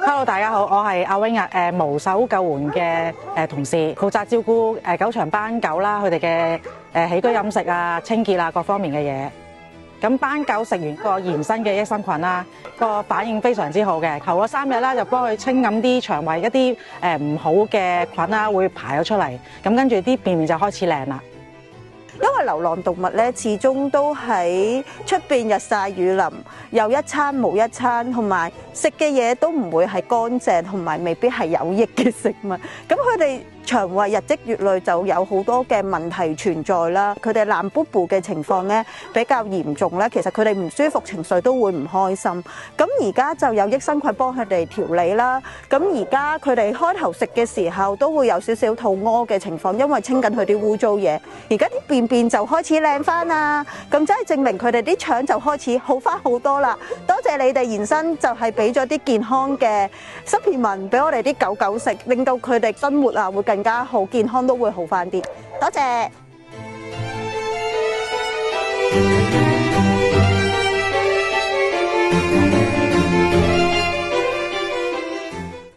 Hello， 大家好，我係阿 wing 啊，無手救援嘅同事，負責照顧狗場班狗啦，佢哋嘅起居飲食啊、清潔啊各方面嘅嘢。咁班狗食完個延伸嘅益生菌啦，個反應非常之好嘅。頭嗰3日啦，就幫佢清咁啲腸胃一啲唔好嘅菌啦，會排咗出嚟。咁跟住啲便便就開始靚啦。因為流浪動物咧，始終都喺出邊日曬雨淋，有一餐冇一餐，同埋食嘅嘢都唔會係乾淨，同埋未必係有益嘅食物。咁佢哋腸胃日積月累就有好多嘅問題存在啦。佢哋爛卜卜嘅情況咧比較嚴重咧，其實佢哋唔舒服，情緒都會唔開心。咁而家就有益生菌幫佢哋調理啦。咁而家佢哋開頭食嘅時候都會有少少肚屙嘅情況，因為清緊佢啲污糟嘢。而家啲便就開始靚翻啦，咁真係證明佢哋啲腸就開始好翻好多啦。多謝你哋延伸，就係俾咗啲健康嘅supplement俾我哋啲狗狗食，令到佢哋生活啊會更加好，健康都會好翻啲。多謝。